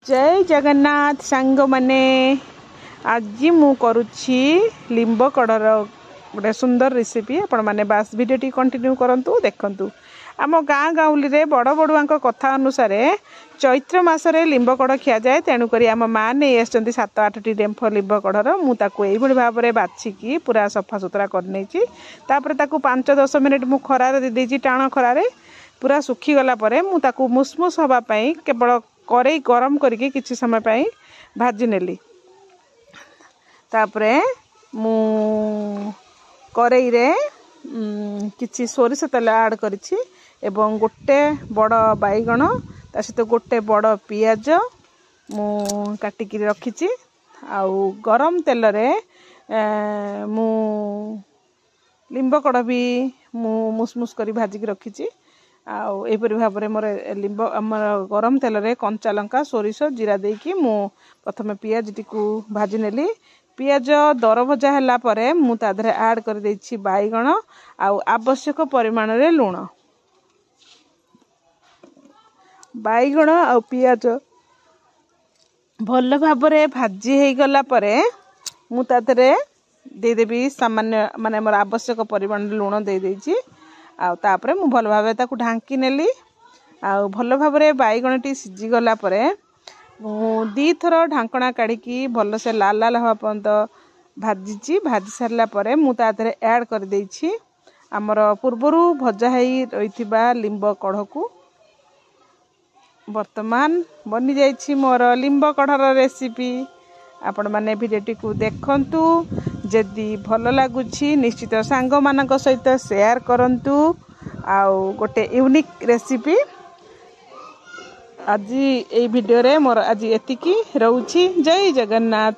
जय जगन्नाथ सांग माने आज मु करुछि लिंब कड़र गोटे सुंदर रेसिपी आपण माने बास वीडियो टी कंटिन्यू करंतु देखंतु। आम गाँ गाउली रे बड़ बड़ुआ कथा अनुसार चैत्र मासरे लिंब कड़ खिया जाए तेणुक आम माँ नहीं आसती 7-8टी डेम्फ लिंब कड़र मुझे भाव में बाछिकी पूरा सफा सुतरा कर 5-10 मिनिट मु खरार देदेछि टाण खरार पूरा सुखीगला मुझे मुसमुस हाँपाई केवल कड़ई गरम करके किसी समय पाई भाजी नेली। तापरे मु कड़ई रे किछि सोरिष तेल ऐड करिछि एवं गोटे बड़ बैगण ता सहित गोटे बड़ पियाज मु काटिकी रखिछि आउ गरम तेल रे मु लिंब कड़ भी मु मुसमुस करी भाजिकी रखिछि आउ एपरि भाव में मोर लिंब आमर गरम तेल रे कंचा लंका सोरिष जीरा देकी मु प्रथमे पियाज टीकू भाजी नेली। पियाज दर भजा हैला परे मु ता धरे ऐड कर देछि बैगण आउ आवश्यक परिमाण रे लूण। बैगण आउ पियाज भल भाव में भाजी हो गला परे मु ता धरे दे देबी सामान्य माने मोर आवश्यक परिमाण लूण दे देछि आउ तापरे मु भल भाव ताकू ढांकी नेली आउ भल भाव में बैगण टी सिझी गला परे मु 2 थर ढांकणा काढ़ी भल से लाल लाल हवा पर्यंत भाजी भाजी सारा परे मु ता धरे ऐड कर देछि आमर पूर्वरु भजा हेई रहिथिबा लिंब कढ़ को। वर्तमान बनी जाइछि मोर लिंब कढ़र रेसिपी। आपण माने भिडियोटी को देखंतु जदि भल लागुछि निश्चित सांग मानक सहित शेयर करंतु आउ गोटे यूनिक रेसिपी आज ए वीडियो रे मोर आज एतिकी रहउछि। जय जगन्नाथ।